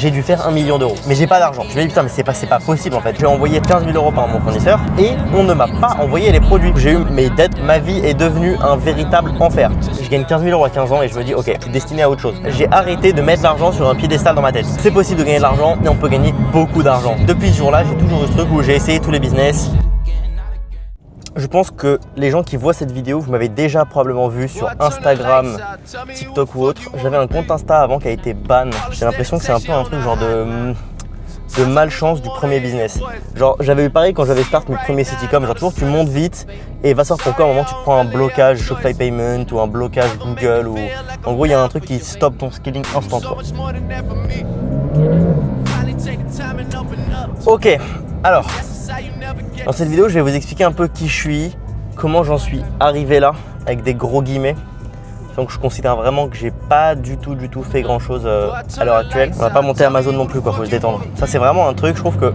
j'ai dû faire 1 million d'euros. Mais j'ai pas d'argent. Je me dis putain, mais c'est pas possible en fait. J'ai envoyé 15 000 euros par mon fournisseur et on ne m'a pas envoyé les produits. J'ai eu mes dettes, ma vie est devenue un véritable enfer. Je gagne 15 000 euros à 15 ans et je me dis ok, je suis destiné à autre chose. J'ai arrêté de mettre l'argent sur un piédestal dans ma tête. C'est possible de gagner de l'argent et on peut gagner beaucoup d'argent. Depuis ce jour-là, j'ai toujours eu ce truc où j'ai essayé tous les business. Je pense que les gens qui voient cette vidéo, vous m'avez déjà probablement vu sur Instagram, TikTok ou autre. J'avais un compte Insta avant qui a été ban. J'ai l'impression que c'est un peu un truc genre de malchance du premier business. Genre j'avais eu pareil quand j'avais start mes premiers Citycom, genre toujours tu montes vite et va savoir pourquoi à un moment tu te prends un blocage Shopify Payment ou un blocage Google ou en gros il y a un truc qui stoppe ton scaling instant quoi. Ok, alors dans cette vidéo je vais vous expliquer un peu qui je suis, comment j'en suis arrivé là avec des gros guillemets. Donc je considère vraiment que j'ai pas du tout fait grand chose à l'heure actuelle. On va pas monter Amazon non plus quoi, faut se détendre. Ça c'est vraiment un truc, je trouve que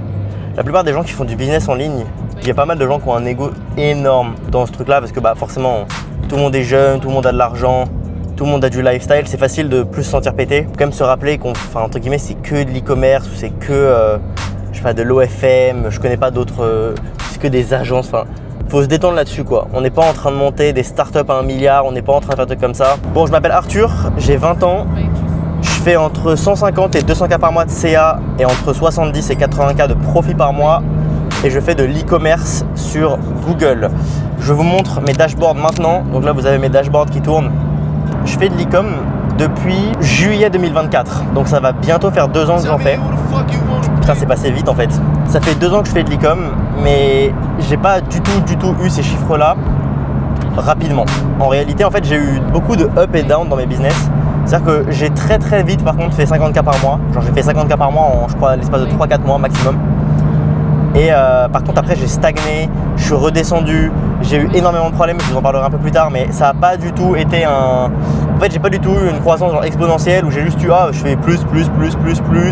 la plupart des gens qui font du business en ligne, il y a pas mal de gens qui ont un ego énorme dans ce truc là parce que bah forcément tout le monde est jeune, tout le monde a de l'argent, tout le monde a du lifestyle, c'est facile de plus se sentir pété. Faut quand même se rappeler qu'on, enfin entre guillemets c'est que de l'e-commerce ou c'est que je sais pas de l'OFM, je connais pas d'autres, c'est que des agences, enfin. Faut se détendre là-dessus quoi. On n'est pas en train de monter des startups à 1 milliard, on n'est pas en train de faire des trucs comme ça. Bon, je m'appelle Arthur, j'ai 20 ans. Je fais entre 150 et 200K par mois de CA et entre 70 et 80K de profit par mois. Et je fais de l'e-commerce sur Google. Je vous montre mes dashboards maintenant. Donc là, vous avez mes dashboards qui tournent. Je fais de l'e-com depuis juillet 2024. Donc ça va bientôt faire 2 ans que j'en fais. Putain, c'est passé vite en fait. Ça fait 2 ans que je fais de l'e-com, mais j'ai pas du tout eu ces chiffres-là rapidement. En réalité, en fait, j'ai eu beaucoup de up et down dans mes business. C'est-à-dire que j'ai très vite, par contre, fait 50K par mois. Genre, j'ai fait 50K par mois en, je crois, l'espace de 3-4 mois maximum. Et par contre, après, j'ai stagné, je suis redescendu. J'ai eu énormément de problèmes, je vous en parlerai un peu plus tard, mais ça n'a pas du tout été un... En fait, j'ai pas du tout eu une croissance genre exponentielle où j'ai juste eu je fais plus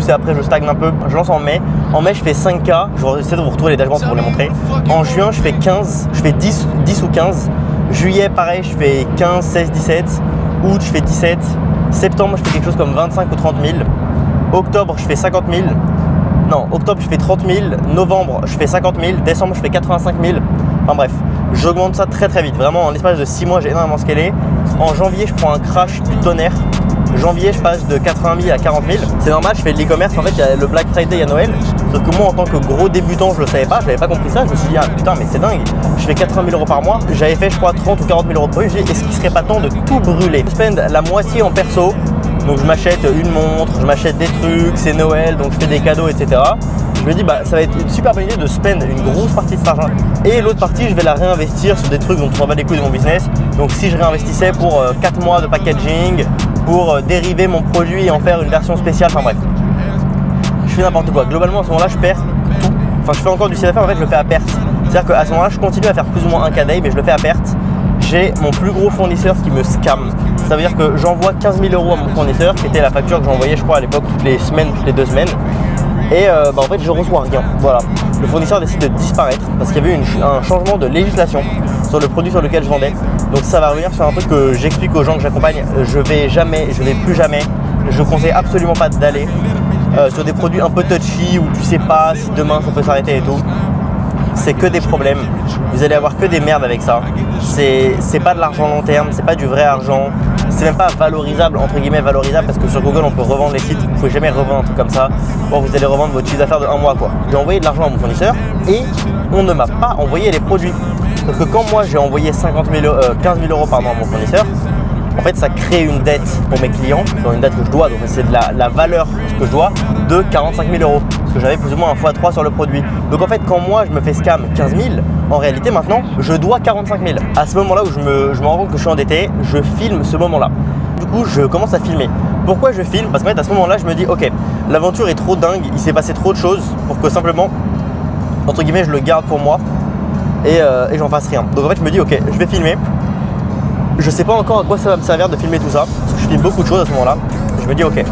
et après je stagne un peu. Je lance en mai. En mai, je fais 5K. Je vais essayer de vous retrouver les dashboards pour vous les montrer. En juin, je fais 15, je fais 10 ou 15. Juillet, pareil, je fais 15, 16, 17. Août, je fais 17. Septembre, je fais quelque chose comme 25 ou 30 000. Octobre, je fais 50 000. Non, octobre, je fais 30 000. Novembre, je fais 50 000. Décembre, je fais 85 000. Enfin bref, j'augmente ça très vite. Vraiment, en l'espace de 6 mois, j'ai énormément scalé. En janvier, je prends un crash du tonnerre. Janvier, je passe de 80 000 à 40 000. C'est normal, je fais de l'e-commerce. En fait, il y a le Black Friday, il y a Noël. Sauf que moi, en tant que gros débutant, je le savais pas. Je n'avais pas compris ça. Je me suis dit, putain, mais c'est dingue. Je fais 80 000 euros par mois. J'avais fait, je crois, 30 ou 40 000 euros de produits. Je me suis dit, est-ce qu'il serait pas temps de tout brûler? Je spend la moitié en perso. Donc, je m'achète une montre, je m'achète des trucs, c'est Noël, donc je fais des cadeaux, etc. Je me dis, ça va être une super bonne idée de spend une grosse partie de cet argent. Et l'autre partie, je vais la réinvestir sur des trucs dont je m'en bats les couilles de mon business. Donc, si je réinvestissais pour 4 mois de packaging, pour dériver mon produit et en faire une version spéciale, enfin bref. Je fais n'importe quoi. Globalement, à ce moment-là, je perds tout. Enfin, je fais encore du chiffre d'affaires, en fait, je le fais à perte. C'est-à-dire qu'à ce moment-là, je continue à faire plus ou moins un day, mais je le fais à perte. J'ai mon plus gros fournisseur qui me scam. Ça veut dire que j'envoie 15 000 euros à mon fournisseur, qui était la facture que j'envoyais, je crois, à l'époque, toutes les semaines, toutes les 2 semaines. Et en fait, je reçois rien. Voilà. Le fournisseur décide de disparaître parce qu'il y avait eu un changement de législation sur le produit sur lequel je vendais. Donc ça va revenir sur un truc que j'explique aux gens que j'accompagne. Je vais plus jamais, je conseille absolument pas d'aller sur des produits un peu touchy où tu sais pas si demain ça peut s'arrêter et tout. C'est que des problèmes. Vous allez avoir que des merdes avec ça. C'est pas de l'argent long terme, c'est pas du vrai argent. C'est même pas valorisable, entre guillemets valorisable, parce que sur Google on peut revendre les sites. Vous pouvez jamais revendre un truc comme ça. Bon, vous allez revendre votre chiffre d'affaires de 1 mois quoi. J'ai envoyé de l'argent à mon fournisseur et on ne m'a pas envoyé les produits. Parce que quand moi j'ai envoyé 15 000 euros pardon, à mon fournisseur, en fait ça crée une dette pour mes clients, une dette que je dois, donc c'est de la valeur de ce que je dois, de 45 000 euros. Parce que j'avais plus ou moins un x3 sur le produit. Donc en fait quand moi je me fais scam 15 000, en réalité maintenant je dois 45 000. À ce moment là où je me rends compte que je suis endetté, je filme ce moment là. Du coup je commence à filmer. Pourquoi je filme? Parce qu'en fait à ce moment là je me dis ok, l'aventure est trop dingue, il s'est passé trop de choses pour que simplement, entre guillemets, je le garde pour moi et j'en fasse rien. Donc en fait je me dis ok, je vais filmer. Je sais pas encore à quoi ça va me servir de filmer tout ça, parce que je filme beaucoup de choses à ce moment-là. Je me dis ok,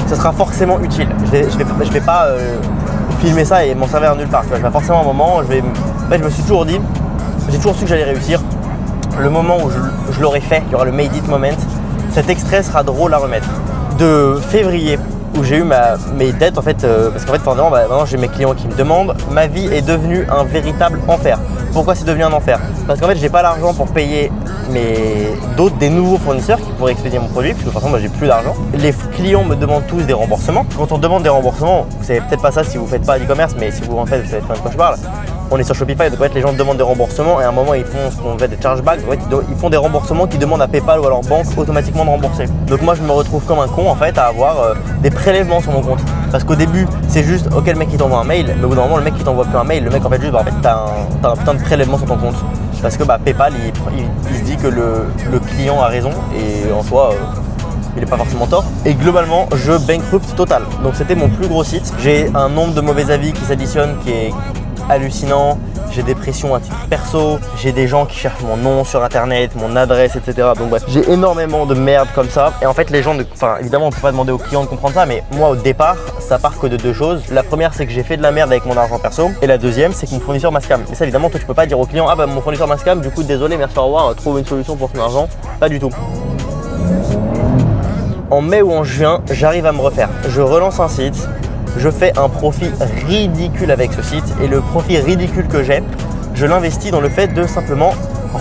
ça sera forcément utile. Je vais pas filmer ça et m'en servir nulle part. Tu vois, je vais forcément un moment. En fait, je me suis toujours dit, j'ai toujours su que j'allais réussir. Le moment où je l'aurai fait, il y aura le made it moment. Cet extrait sera drôle à remettre. De février où j'ai eu mes dettes en fait, parce qu'en fait forcément maintenant j'ai mes clients qui me demandent, ma vie est devenue un véritable enfer. Pourquoi c'est devenu un enfer? Parce qu'en fait j'ai pas l'argent pour payer des nouveaux fournisseurs qui pourraient expédier mon produit, parce que de toute façon moi j'ai plus d'argent. Les clients me demandent tous des remboursements. Quand on demande des remboursements, vous savez peut-être pas ça si vous faites pas d'e-commerce, mais si vous en faites, vous savez de quoi je parle. On est sur Shopify, donc en fait, les gens demandent des remboursements et à un moment ils font ce qu'on appelle des chargebacks. En fait, ils font des remboursements qui demandent à PayPal ou à leur banque automatiquement de rembourser. Donc moi je me retrouve comme un con en fait à avoir des prélèvements sur mon compte. Parce qu'au début c'est juste ok le mec il t'envoie un mail, mais au bout d'un moment le mec il t'envoie plus un mail, le mec en fait juste en fait t'as un putain de prélèvement sur ton compte. Parce que PayPal il se dit que le client a raison et en soi il n'est pas forcément tort. Et globalement, je bankrupt total. Donc c'était mon plus gros site. J'ai un nombre de mauvais avis qui s'additionnent qui est hallucinant. J'ai des pressions à titre perso. J'ai des gens qui cherchent mon nom sur internet, mon adresse, etc. Donc bref, j'ai énormément de merde comme ça. Et en fait, les gens, évidemment, on ne peut pas demander aux clients de comprendre ça, mais moi au départ, ça part que de deux choses. La première, c'est que j'ai fait de la merde avec mon argent perso. Et la deuxième, c'est que mon fournisseur m'a scam. Et ça, évidemment, toi, tu peux pas dire au client, ah bah mon fournisseur m'a scam, du coup, désolé, merci, au revoir, trouve une solution pour ton argent. Pas du tout. En mai ou en juin, j'arrive à me refaire. Je relance un site, je fais un profit ridicule avec ce site et le profit ridicule que j'ai, je l'investis dans le fait de simplement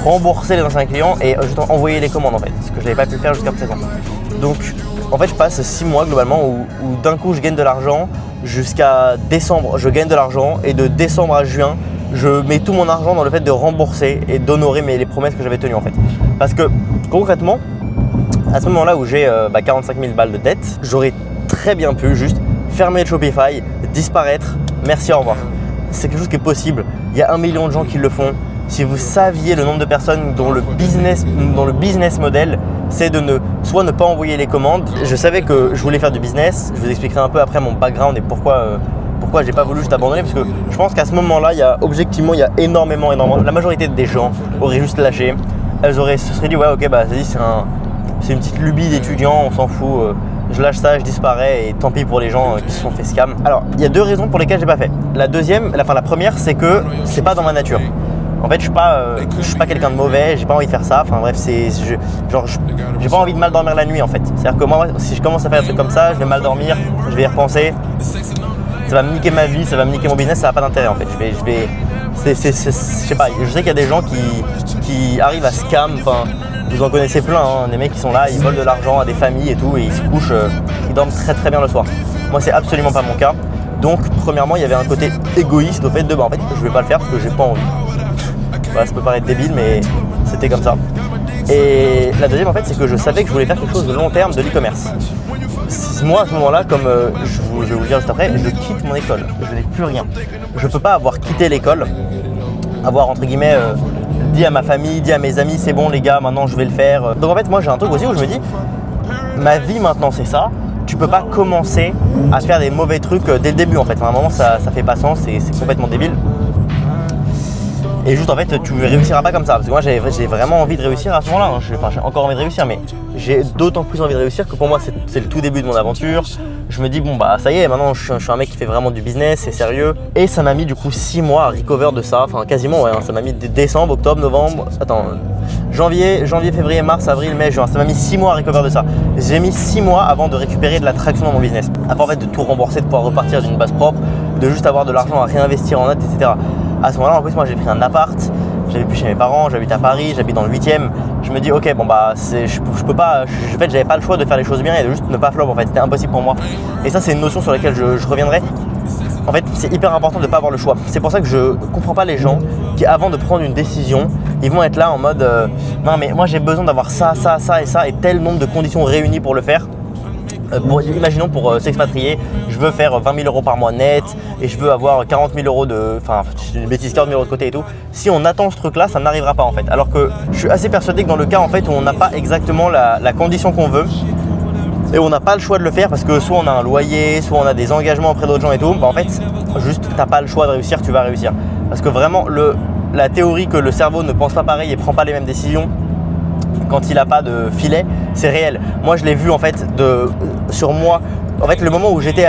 rembourser les anciens clients et juste envoyer les commandes en fait, ce que je n'avais pas pu faire jusqu'à présent. Donc en fait je passe 6 mois globalement où d'un coup je gagne de l'argent, jusqu'à décembre je gagne de l'argent et de décembre à juin je mets tout mon argent dans le fait de rembourser et d'honorer les promesses que j'avais tenues en fait. Parce que concrètement, à ce moment-là où j'ai 45 000 balles de dette, j'aurais très bien pu juste fermer le Shopify, disparaître, merci, au revoir. C'est quelque chose qui est possible. Il y a 1 million de gens qui le font. Si vous saviez le nombre de personnes dont le business model, c'est de soit ne pas envoyer les commandes. Je savais que je voulais faire du business. Je vous expliquerai un peu après mon background et pourquoi j'ai pas voulu juste abandonner. Parce que je pense qu'à ce moment-là, il y a énormément. La majorité des gens auraient juste lâché. Elles se seraient dit ouais ok vas-y c'est une petite lubie d'étudiant, on s'en fout. Je lâche ça, je disparais et tant pis pour les gens qui se sont fait scam. Alors, il y a 2 raisons pour lesquelles j'ai pas fait. La première, c'est que c'est pas dans ma nature. En fait, je suis pas quelqu'un de mauvais, j'ai pas envie de faire ça. Enfin bref, j'ai pas envie de mal dormir la nuit en fait. C'est-à-dire que moi, si je commence à faire des trucs comme ça, je vais mal dormir, je vais y repenser. Ça va me niquer ma vie, ça va me niquer mon business, ça n'a pas d'intérêt en fait. Je sais pas, je sais qu'il y a des gens qui arrivent à scam, vous en connaissez plein, hein, des mecs qui sont là, ils volent de l'argent à des familles et tout et ils se couchent, ils dorment très très bien le soir. Moi c'est absolument pas mon cas. Donc premièrement il y avait un côté égoïste au fait de en fait je vais pas le faire parce que j'ai pas envie. Voilà, ça peut paraître débile mais c'était comme ça. Et la deuxième en fait c'est que je savais que je voulais faire quelque chose de long terme de l'e-commerce. Moi à ce moment-là, comme je vais vous le dire juste après, je quitte mon école, je n'ai plus rien. Je peux pas avoir quitté l'école, avoir entre guillemets dit à ma famille, dit à mes amis c'est bon les gars maintenant je vais le faire. Donc en fait moi j'ai un truc aussi où je me dis ma vie maintenant c'est ça, tu peux pas commencer à faire des mauvais trucs dès le début en fait. À un moment ça fait pas sens et c'est complètement débile. Et juste en fait tu réussiras pas comme ça parce que moi j'ai vraiment envie de réussir à ce moment-là. J'ai encore envie de réussir mais j'ai d'autant plus envie de réussir que pour moi c'est le tout début de mon aventure. Je me dis bon ça y est maintenant je suis un mec qui fait vraiment du business, c'est sérieux. Et ça m'a mis du coup 6 mois à recover de ça, enfin quasiment ouais, ça m'a mis décembre, octobre, novembre, janvier, février, mars, avril, mai, juin. Ça m'a mis 6 mois à recover de ça. J'ai mis 6 mois avant de récupérer de la traction dans mon business. Avant en fait de tout rembourser, de pouvoir repartir d'une base propre, de juste avoir de l'argent à réinvestir en net, etc. À ce moment-là en plus moi j'ai pris un appart, j'habite plus chez mes parents, j'habite à Paris, j'habite dans le 8e. Je me dis ok je peux pas, en fait j'avais pas le choix de faire les choses bien et de juste ne pas flop en fait, c'était impossible pour moi. Et ça c'est une notion sur laquelle je reviendrai. En fait c'est hyper important de ne pas avoir le choix. C'est pour ça que je comprends pas les gens qui avant de prendre une décision, ils vont être là en mode non mais moi j'ai besoin d'avoir ça et ça et tel nombre de conditions réunies pour le faire. Imaginons pour s'expatrier, je veux faire 20 000 € par mois net et je veux avoir 40 000 € une bêtise, 40 000 € de côté et tout. Si on attend ce truc là, ça n'arrivera pas en fait. Alors que je suis assez persuadé que dans le cas en fait où on n'a pas exactement la condition qu'on veut et on n'a pas le choix de le faire parce que soit on a un loyer, soit on a des engagements auprès d'autres gens et tout, en fait juste t'as pas le choix de réussir, tu vas réussir. Parce que vraiment la théorie que le cerveau ne pense pas pareil et prend pas les mêmes décisions quand il n'a pas de filet, c'est réel. Moi je l'ai vu en fait sur moi. En fait le moment où j'étais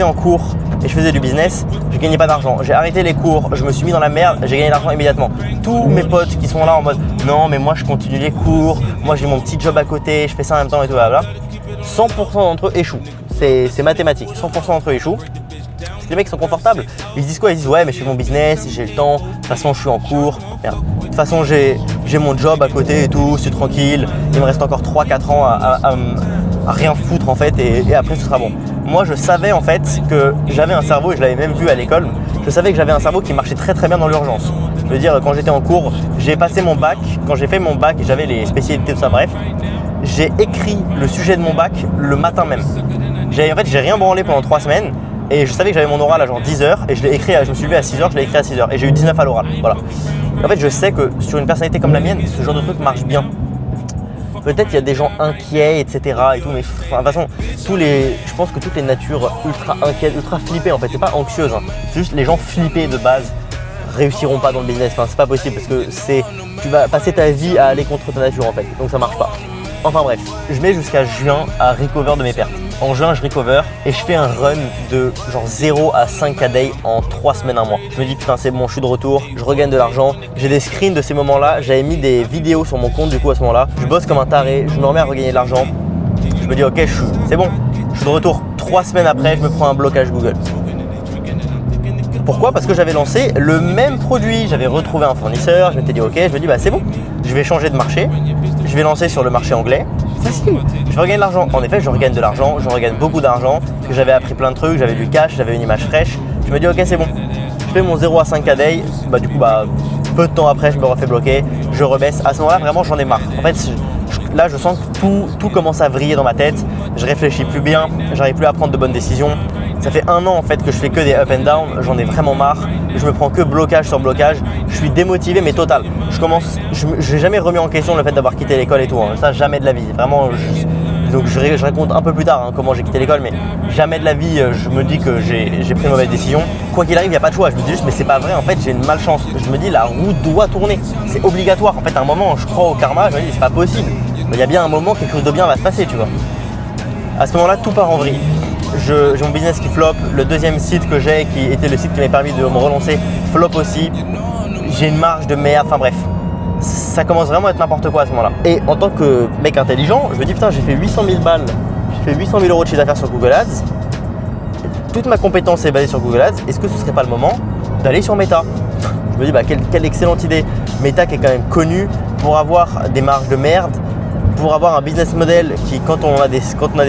en cours et je faisais du business, je gagnais pas d'argent. J'ai arrêté les cours, je me suis mis dans la merde, j'ai gagné de l'argent immédiatement. Tous mes potes qui sont là en mode non mais moi je continue les cours, moi j'ai mon petit job à côté, je fais ça en même temps et tout, blablabla. 100% d'entre eux échouent. c'est mathématique. 100% d'entre eux échouent. Parce que les mecs sont confortables. Ils se disent quoi? Ils disent ouais, mais je fais mon business, j'ai le temps. De toute façon, je suis en cours. Merde. De toute façon, j'ai mon job à côté et tout, c'est tranquille. Il me reste encore 3-4 ans à rien foutre en fait et après ce sera bon. Moi, je savais en fait que j'avais un cerveau, et je l'avais même vu à l'école, je savais que j'avais un cerveau qui marchait très très bien dans l'urgence. Je veux dire, quand j'étais en cours, j'ai passé mon bac. Quand j'ai fait mon bac, j'avais les spécialités, tout ça, bref. J'ai écrit le sujet de mon bac le matin même. En fait, j'ai rien branlé pendant 3 semaines et je savais que j'avais mon oral à genre 10h et je l'ai écrit, je me suis levé à 6h, je l'ai écrit à 6h et j'ai eu 19 à l'oral. Voilà. En fait, je sais que sur une personnalité comme la mienne, ce genre de truc marche bien. Peut-être il y a des gens inquiets, etc. et tout, mais enfin, de toute façon, je pense que toutes les natures ultra inquiètes, ultra flippées en fait, c'est pas anxieuses, hein. C'est juste les gens flippés de base réussiront pas dans le business. Enfin, c'est pas possible parce que tu vas passer ta vie à aller contre ta nature en fait, donc ça marche pas. Enfin bref, je mets jusqu'à juin à recover de mes pertes. En juin, je recover et je fais un run de genre 0 à 5K day en 3 semaines, un mois. Je me dis putain c'est bon, je suis de retour, je regagne de l'argent. J'ai des screens de ces moments-là, j'avais mis des vidéos sur mon compte du coup à ce moment-là. Je bosse comme un taré, je me remets à regagner de l'argent. Je me dis ok, c'est bon, je suis de retour. 3 semaines après, je me prends un blocage Google. Pourquoi? Parce que j'avais lancé le même produit, j'avais retrouvé un fournisseur, je m'étais dit ok, je me dis bah c'est bon, je vais changer de marché, je vais lancer sur le marché anglais, facile, je vais regagner de l'argent. En effet, je regagne de l'argent, je regagne beaucoup d'argent, parce que j'avais appris plein de trucs, j'avais du cash, j'avais une image fraîche, je me dis ok c'est bon, je fais mon 0 à 5K day, bah du coup peu de temps après je me refais bloquer, je rebaisse, à ce moment-là vraiment j'en ai marre. En fait là je sens que tout commence à vriller dans ma tête, je réfléchis plus bien, j'arrive plus à prendre de bonnes décisions. Ça fait 1 an en fait que je fais que des up and down, j'en ai vraiment marre, je me prends que blocage sur blocage, je suis démotivé mais total. Je n'ai jamais remis en question le fait d'avoir quitté l'école et tout, hein. Ça jamais de la vie, vraiment. Donc je raconte un peu plus tard comment j'ai quitté l'école, mais jamais de la vie je me dis que j'ai pris une mauvaise décision. Quoi qu'il arrive, il n'y a pas de choix, je me dis juste mais c'est pas vrai, en fait j'ai une malchance. Je me dis la roue doit tourner, c'est obligatoire. En fait à un moment je crois au karma, je me dis c'est pas possible. Il y a bien un moment quelque chose de bien va se passer, tu vois. À ce moment-là tout part en vrille. J'ai mon business qui flop, le deuxième site que j'ai qui était le site qui m'a permis de me relancer flop aussi. J'ai une marge de merde, enfin bref. Ça commence vraiment à être n'importe quoi à ce moment-là. Et en tant que mec intelligent, je me dis putain j'ai fait 800 000 balles, j'ai fait 800 000 euros de chiffre d'affaires sur Google Ads. Toute ma compétence est basée sur Google Ads. Est-ce que ce serait pas le moment d'aller sur Meta? Je me dis quelle excellente idée. Meta qui est quand même connu pour avoir des marges de merde, pour avoir un business model qui, quand on a des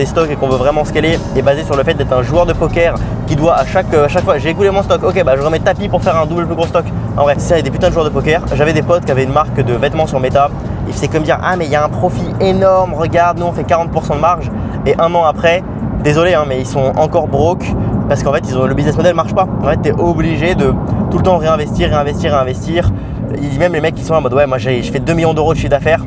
stocks et qu'on veut vraiment scaler, est basé sur le fait d'être un joueur de poker qui doit à chaque fois, j'ai écoulé mon stock, ok je remets tapis pour faire un double plus gros stock. En vrai, ça, il y a des putains de joueurs de poker. J'avais des potes qui avaient une marque de vêtements sur Meta. Ils faisaient comme dire ah mais il y a un profit énorme, regarde, nous on fait 40% de marge. Et 1 an après, désolé mais ils sont encore broke parce qu'en fait le business model marche pas. En fait, tu es obligé de tout le temps réinvestir. Même les mecs qui sont en mode ouais moi je fais 2 millions d'euros de chiffre d'affaires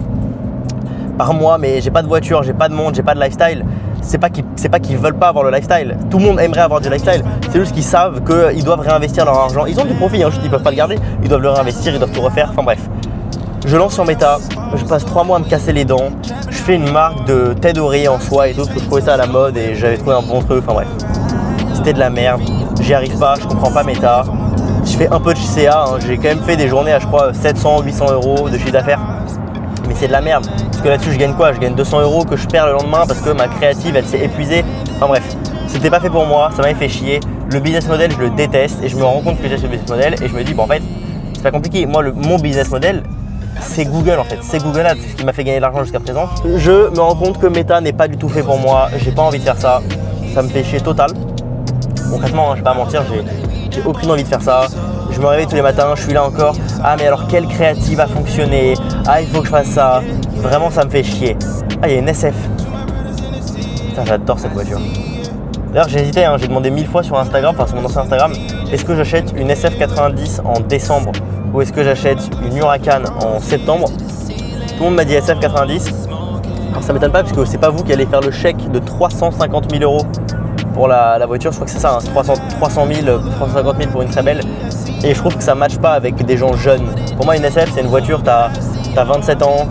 par mois, mais j'ai pas de voiture, j'ai pas de monde, j'ai pas de lifestyle. C'est pas qu'ils veulent pas avoir le lifestyle. Tout le monde aimerait avoir du lifestyle. C'est juste qu'ils savent qu'ils doivent réinvestir leur argent. Ils ont du profit, juste ils peuvent pas le garder. Ils doivent le réinvestir, ils doivent tout refaire. Enfin bref. Je lance sur Meta, je passe 3 mois à me casser les dents. Je fais une marque de tête d'oreiller en soie et tout, parce que je trouvais ça à la mode et j'avais trouvé un bon truc. Enfin bref. C'était de la merde. J'y arrive pas, je comprends pas Meta. Je fais un peu de CA. J'ai quand même fait des journées à je crois 700, 800 euros de chiffre d'affaires. Mais c'est de la merde, parce que là-dessus je gagne quoi? Je gagne 200 euros que je perds le lendemain parce que ma créative elle s'est épuisée. Enfin bref, c'était pas fait pour moi, ça m'avait fait chier. Le business model je le déteste et je me rends compte que j'ai ce business model et je me dis en fait c'est pas compliqué. Moi mon business model c'est Google en fait, c'est Google Ads qui m'a fait gagner de l'argent jusqu'à présent. Je me rends compte que Meta n'est pas du tout fait pour moi, j'ai pas envie de faire ça, ça me fait chier total. Concrètement, je vais pas mentir, j'ai aucune envie de faire ça. Je me réveille tous les matins, je suis là encore. Ah mais alors quelle créative a fonctionné? Ah il faut que je fasse ça. Vraiment ça me fait chier. Ah il y a une SF. Putain j'adore cette voiture. D'ailleurs j'ai hésité, j'ai demandé 1000 fois sur Instagram, enfin sur mon ancien Instagram, est-ce que j'achète une SF90 en décembre ou est-ce que j'achète une Huracan en septembre? Tout le monde m'a dit SF90. Alors ça m'étonne pas parce que c'est pas vous qui allez faire le chèque de 350 000 euros pour la voiture, je crois que c'est ça, 300 000, 350 000 pour une très belle. Et je trouve que ça ne matche pas avec des gens jeunes. Pour moi, une SF, c'est une voiture, tu as 27 ans,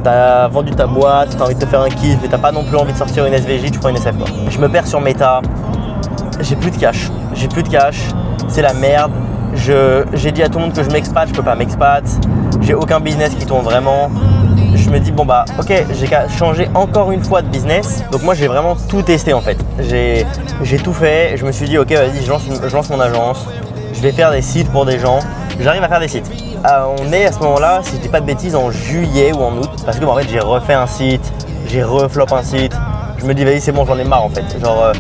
tu as vendu ta boîte, tu as envie de te faire un kiff, mais tu n'as pas non plus envie de sortir une SVJ, tu prends une SF quoi. Je me perds sur Meta, j'ai plus de cash, c'est la merde. J'ai dit à tout le monde que je m'expate, je peux pas m'expat, j'ai aucun business qui tourne vraiment. je me dis bon bah ok, j'ai qu'à changer encore une fois de business. Donc moi j'ai vraiment tout testé en fait. J'ai tout fait, je me suis dit ok vas-y je lance mon agence, je vais faire des sites pour des gens, j'arrive à faire des sites. On est à ce moment-là, si je dis pas de bêtises, en juillet ou en août, parce que en fait j'ai refait un site, j'ai reflop un site. Je me dis vas-y c'est bon, j'en ai marre en fait. Genre à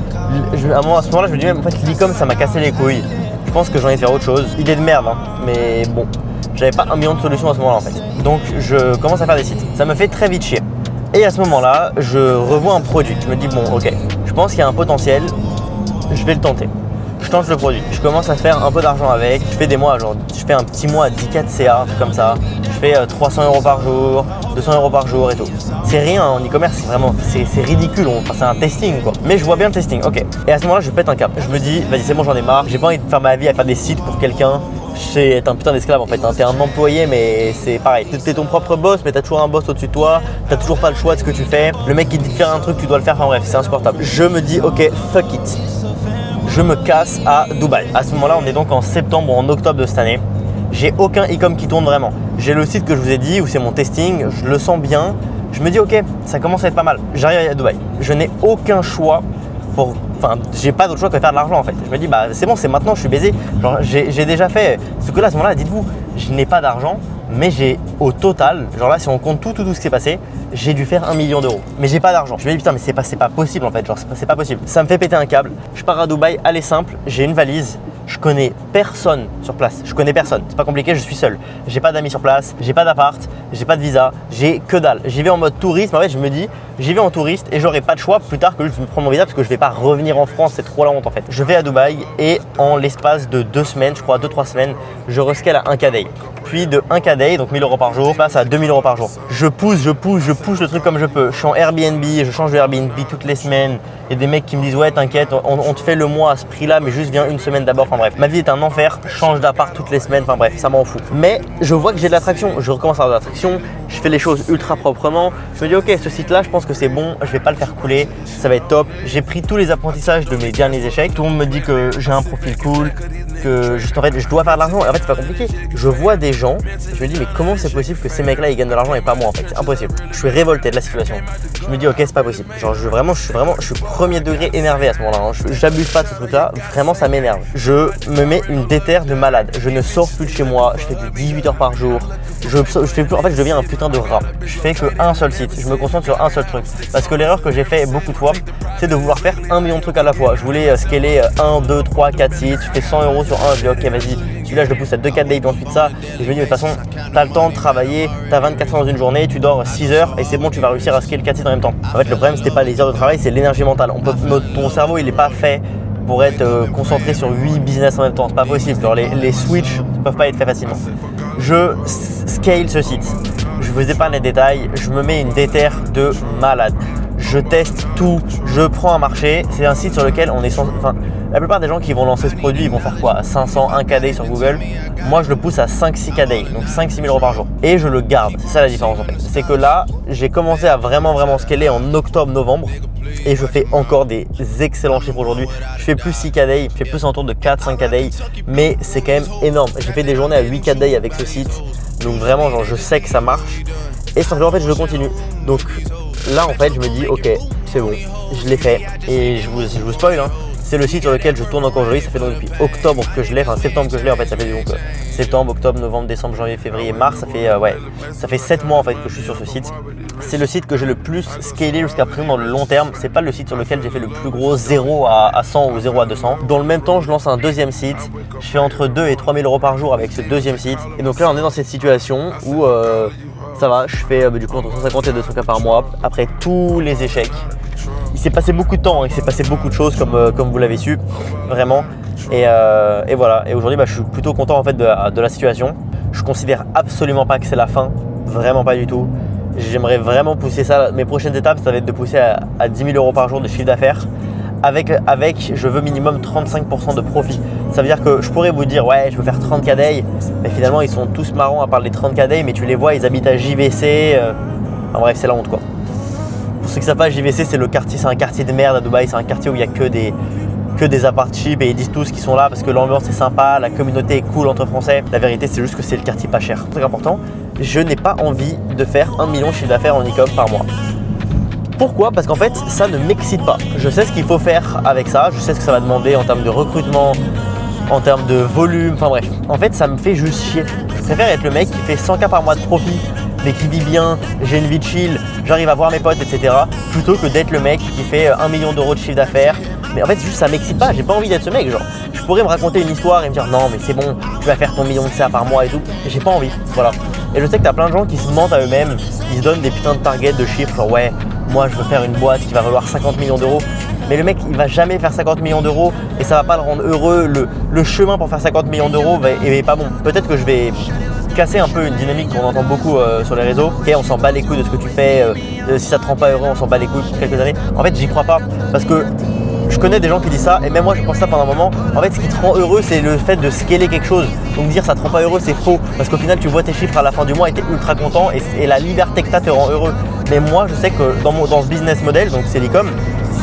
ce moment-là je me dis même en fait l'e-com ça m'a cassé les couilles. Je pense que j'ai envie de faire autre chose. Idée de merde hein, mais bon. J'avais pas 1 million de solutions à ce moment-là en fait. Donc je commence à faire des sites. Ça me fait très vite chier. Et à ce moment-là, je revois un produit. Je me dis bon ok, je pense qu'il y a un potentiel, je vais le tenter. Je tente le produit. Je commence à faire un peu d'argent avec. Je fais des mois, genre je fais un petit mois à 10K de CA, un truc comme ça. Je fais 300 € par jour, 200 € par jour et tout. C'est rien en e-commerce, c'est vraiment, c'est ridicule. Enfin, c'est un testing quoi. Mais je vois bien le testing, ok. Et à ce moment-là, je pète un cap. Je me dis, vas-y, c'est bon, j'en ai marre. J'ai pas envie de faire ma vie à faire des sites pour quelqu'un. C'est un putain d'esclave en fait, t'es un employé mais c'est pareil. T'es ton propre boss mais t'as toujours un boss au-dessus de toi, t'as toujours pas le choix de ce que tu fais. Le mec qui te dit de faire un truc, tu dois le faire, enfin bref, c'est insupportable. Je me dis ok, fuck it. Je me casse à Dubaï. À ce moment-là, on est donc en septembre ou en octobre de cette année. J'ai aucun e-com qui tourne vraiment. J'ai le site que je vous ai dit où c'est mon testing, je le sens bien. Je me dis ok, ça commence à être pas mal. J'arrive à Dubaï. Je n'ai aucun choix pour… Enfin, j'ai pas d'autre choix que de faire de l'argent en fait. Je me dis bah c'est bon, c'est maintenant, je suis baisé. Genre j'ai déjà fait ce que là à ce moment-là, dites-vous, je n'ai pas d'argent, mais j'ai au total, genre là si on compte tout ce qui s'est passé, j'ai dû faire 1 million d'euros. Mais j'ai pas d'argent. Je me dis putain mais c'est pas possible en fait, genre c'est pas possible. Ça me fait péter un câble. Je pars à Dubaï, allez simple, j'ai une valise. Je connais personne sur place, je connais personne, c'est pas compliqué, je suis seul. J'ai pas d'amis sur place, j'ai pas d'appart, j'ai pas de visa, j'ai que dalle. J'y vais en mode touriste, en fait je me dis, j'y vais en touriste et j'aurai pas de choix plus tard que juste de me prendre mon visa parce que je vais pas revenir en France, c'est trop la honte en fait. Je vais à Dubaï et en l'espace de 2 semaines, je crois 2-3 semaines, je rescale à 1K day. Puis de 1K day, donc 1000 € par jour, je passe à 2000 € par jour. Je pousse le truc comme je peux. Je suis en Airbnb, je change de Airbnb toutes les semaines. Il y a des mecs qui me disent ouais t'inquiète, on te fait le mois à ce prix-là, mais juste viens une semaine d'abord. Enfin bref, ma vie est un enfer, je change d'appart toutes les semaines, enfin bref, ça m'en fout. Mais je vois que j'ai de l'attraction, je recommence à avoir de l'attraction, je fais les choses ultra proprement. Je me dis ok, ce site-là, je pense que c'est bon, je vais pas le faire couler, ça va être top. J'ai pris tous les apprentissages de mes derniers échecs. Tout le monde me dit que j'ai un profil cool, que juste en fait je dois faire de l'argent. Et en fait c'est pas compliqué. Je vois des gens, je me dis mais comment c'est possible que ces mecs-là ils gagnent de l'argent et pas moi en fait, c'est impossible. Je suis révolté de la situation. Je me dis ok c'est pas possible. Genre je suis premier degré énervé à ce moment-là. Hein. J'abuse pas de ce truc-là, vraiment ça m'énerve. Je me mets une déterre de malade. Je ne sors plus de chez moi, je fais du 18 heures par jour. Je fais plus, en fait je deviens un putain de rat. Je fais que un seul site, je me concentre sur un seul truc. Parce que l'erreur que j'ai fait beaucoup de fois, c'est de vouloir faire 1 million de trucs à la fois. Je voulais scaler 1, 2, 3, 4 sites, je fais 100 € sur un, je dis ok vas-y, celui-là je le pousse à 2-4 days, ensuite ça. Et je me dis mais de toute façon, t'as le temps de travailler, t'as 24 heures dans une journée, tu dors 6 heures et c'est bon, tu vas réussir à scaler 4 sites en même temps. En fait le problème c'était pas les heures de travail, c'est l'énergie mentale. Ton cerveau il est pas fait pour être concentré sur 8 business en même temps, c'est pas possible. Genre les switches ne peuvent pas être faits facilement. Je scale ce site, je vous épargne les détails, je me mets une déterre de malade. Je teste tout, je prends un marché. C'est un site sur lequel on est la plupart des gens qui vont lancer ce produit, ils vont faire quoi? 500, 1K day sur Google. Moi, je le pousse à 5-6K day, donc 5-6 000 € par jour. Et je le garde. C'est ça la différence en fait. C'est que là, j'ai commencé à vraiment scaler en octobre-novembre. Et je fais encore des excellents chiffres aujourd'hui. Je fais plus 6K day, je fais plus autour de 4-5K day. Mais c'est quand même énorme. J'ai fait des journées à 8K day avec ce site. Donc vraiment, genre, je sais que ça marche. Et simplement, en fait, je continue. Donc là, en fait, je me dis, ok, c'est bon, je l'ai fait. Et je vous spoil, hein, c'est le site sur lequel je tourne encore aujourd'hui. Ça fait donc depuis octobre que je l'ai, enfin septembre que je l'ai. En fait, ça fait donc septembre, octobre, novembre, décembre, janvier, février, mars. Ça fait 7 mois en fait que je suis sur ce site. C'est le site que j'ai le plus scalé jusqu'à présent dans le long terme. C'est pas le site sur lequel j'ai fait le plus gros 0 à 100 ou 0 à 200. Dans le même temps, je lance un deuxième site. Je fais entre 2 et 3 000 € par jour avec ce deuxième site. Et donc là, on est dans cette situation où ça va, je fais du coup entre 150 et 200 K par mois après tous les échecs. Il s'est passé beaucoup de temps, hein, il s'est passé beaucoup de choses comme vous l'avez su, vraiment. Et voilà, et aujourd'hui je suis plutôt content en fait de la situation. Je considère absolument pas que c'est la fin, vraiment pas du tout. J'aimerais vraiment pousser ça. Mes prochaines étapes, ça va être de pousser à 10 000 € par jour de chiffre d'affaires. Avec, je veux minimum 35% de profit. Ça veut dire que je pourrais vous dire ouais je veux faire 30K day, mais finalement ils sont tous marrants à part les 30K day, mais tu les vois, ils habitent à JVC. Enfin bref, c'est la honte quoi. Pour ceux qui ne savent pas, JVC c'est un quartier de merde à Dubaï, c'est un quartier où il n'y a que que des apparts cheap et ils disent tous qu'ils sont là parce que l'ambiance est sympa, la communauté est cool entre Français. La vérité, c'est juste que c'est le quartier pas cher. Très important, je n'ai pas envie de faire 1 million de chiffre d'affaires en e-com par mois. Pourquoi? Parce qu'en fait, ça ne m'excite pas. Je sais ce qu'il faut faire avec ça, je sais ce que ça va demander en termes de recrutement, en termes de volume, enfin bref. En fait, ça me fait juste chier. Je préfère être le mec qui fait 100K par mois de profit, mais qui vit bien, j'ai une vie de chill, j'arrive à voir mes potes, etc. Plutôt que d'être le mec qui fait 1 million d'euros de chiffre d'affaires. Mais en fait, juste ça m'excite pas, j'ai pas envie d'être ce mec. Genre, je pourrais me raconter une histoire et me dire non, mais c'est bon, tu vas faire ton million de ça par mois et tout. J'ai pas envie, voilà. Et je sais que t'as plein de gens qui se mentent à eux-mêmes, ils se donnent des putains de targets de chiffres, genre ouais, moi je veux faire une boîte qui va valoir 50 millions d'euros. Mais le mec, il va jamais faire 50 millions d'euros et ça va pas le rendre heureux. Le chemin pour faire 50 millions d'euros est pas bon. Peut-être que je vais casser un peu une dynamique qu'on entend beaucoup sur les réseaux. Ok, on s'en bat les couilles de ce que tu fais. Si ça te rend pas heureux, on s'en bat les couilles pour quelques années. En fait, j'y crois pas parce que je connais des gens qui disent ça et même moi je pense ça pendant un moment. En fait, ce qui te rend heureux, c'est le fait de scaler quelque chose. Donc dire ça te rend pas heureux, c'est faux parce qu'au final, tu vois tes chiffres à la fin du mois et tu es ultra content et la liberté que tu as te rend heureux. Mais moi, je sais que dans ce business model, donc c'est l'e-com,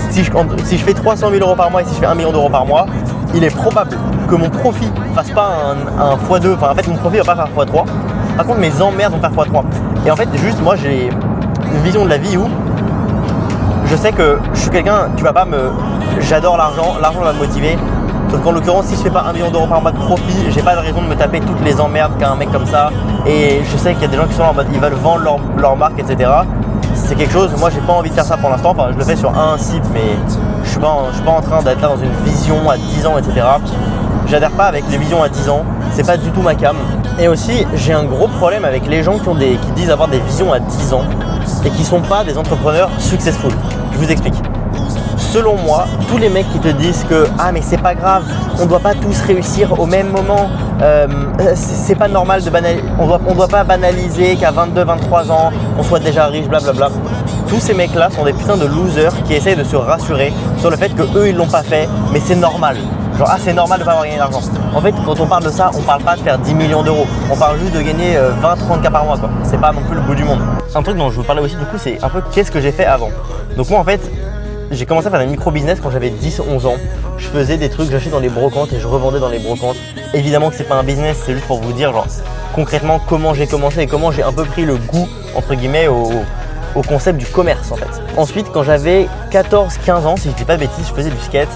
si je fais 300 000 euros par mois et si je fais 1 million d'euros par mois, il est probable que mon profit fasse pas un x2. Enfin, en fait, mon profit va pas faire x3. Par contre, mes emmerdes vont faire x3. Et en fait, juste, moi, j'ai une vision de la vie où je sais que je suis quelqu'un, tu vas pas me... J'adore l'argent va me motiver. Sauf qu'en l'occurrence, si je fais pas 1 million d'euros par mois de profit, j'ai pas de raison de me taper toutes les emmerdes qu'un mec comme ça. Et je sais qu'il y a des gens qui sont en mode, ils veulent vendre leur marque, etc. C'est quelque chose, moi j'ai pas envie de faire ça pour l'instant, enfin je le fais sur un site mais je suis pas en train d'être là dans une vision à 10 ans, etc. J'adhère pas avec les visions à 10 ans, c'est pas du tout ma cam. Et aussi j'ai un gros problème avec les gens qui disent avoir des visions à 10 ans et qui sont pas des entrepreneurs successful. Je vous explique. Selon moi, tous les mecs qui te disent que ah mais c'est pas grave, on doit pas tous réussir au même moment, c'est pas normal de banaliser, on doit pas banaliser qu'à 22-23 ans on soit déjà riche, blablabla. Tous ces mecs là sont des putains de losers qui essayent de se rassurer sur le fait que eux ils l'ont pas fait, mais c'est normal. Genre ah c'est normal de pas avoir gagné d'argent. En fait quand on parle de ça, on parle pas de faire 10 millions d'euros, on parle juste de gagner 20-30K par mois quoi. C'est pas non plus le bout du monde. Un truc dont je vous parlais aussi du coup c'est un peu qu'est-ce que j'ai fait avant. Donc moi en fait j'ai commencé à faire des micro-business quand j'avais 10-11 ans. Je faisais des trucs, j'achetais dans les brocantes et je revendais dans les brocantes. Évidemment que c'est pas un business, c'est juste pour vous dire genre concrètement comment j'ai commencé et comment j'ai un peu pris le goût entre guillemets au concept du commerce en fait. Ensuite quand j'avais 14-15 ans, si je dis pas de bêtises, je faisais du skate.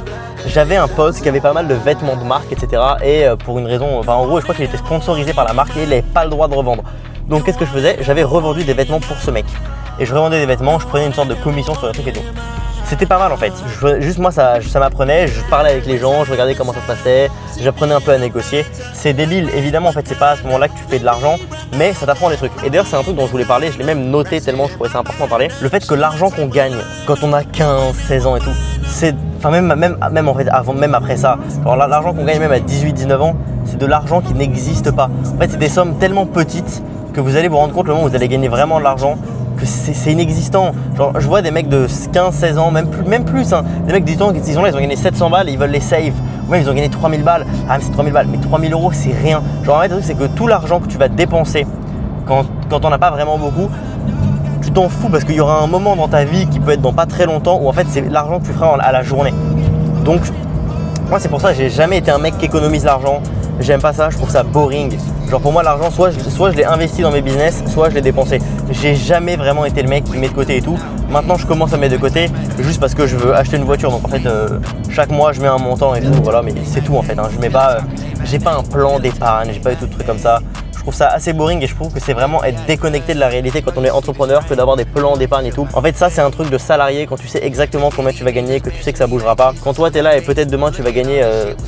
J'avais un pote qui avait pas mal de vêtements de marque, etc. Et pour une raison, enfin en gros je crois qu'il était sponsorisé par la marque et il n'avait pas le droit de revendre. Donc qu'est-ce que je faisais? J'avais revendu des vêtements pour ce mec. Et je revendais des vêtements, je prenais une sorte de commission sur le truc et tout. C'était pas mal en fait, juste moi ça m'apprenait, je parlais avec les gens, je regardais comment ça se passait, j'apprenais un peu à négocier. C'est débile, évidemment en fait c'est pas à ce moment là que tu fais de l'argent, mais ça t'apprend des trucs. Et d'ailleurs c'est un truc dont je voulais parler, je l'ai même noté tellement je trouvais ça important d'en parler. Le fait que l'argent qu'on gagne quand on a 15, 16 ans et tout, c'est, enfin même en fait avant, même après ça, genre l'argent qu'on gagne même à 18, 19 ans, c'est de l'argent qui n'existe pas. En fait c'est des sommes tellement petites que vous allez vous rendre compte le moment où vous allez gagner vraiment de l'argent que c'est inexistant. Genre je vois des mecs de 15-16 ans, même plus hein, des mecs de 18 ans qui sont là, ils ont gagné 700 balles et ils veulent les save. Ou même ils ont gagné 3000 balles. Ah mais c'est 3000 balles, mais 3000 euros c'est rien. Genre en fait le truc c'est que tout l'argent que tu vas dépenser quand on n'a pas vraiment beaucoup, tu t'en fous parce qu'il y aura un moment dans ta vie qui peut être dans pas très longtemps où en fait c'est l'argent que tu feras à la journée. Donc moi c'est pour ça que j'ai jamais été un mec qui économise l'argent. J'aime pas ça, je trouve ça boring. Genre pour moi l'argent, soit je l'ai investi dans mes business, soit je l'ai dépensé. J'ai jamais vraiment été le mec qui met de côté et tout. Maintenant je commence à mettre de côté juste parce que je veux acheter une voiture. Donc en fait chaque mois je mets un montant et tout, voilà, mais c'est tout en fait. Hein. Je mets pas, j'ai pas un plan d'épargne, j'ai pas du tout de trucs comme ça. Je trouve ça assez boring et je trouve que c'est vraiment être déconnecté de la réalité quand on est entrepreneur que d'avoir des plans d'épargne et tout. En fait ça c'est un truc de salarié quand tu sais exactement combien tu vas gagner, que tu sais que ça bougera pas. Quand toi tu es là et peut-être demain tu vas gagner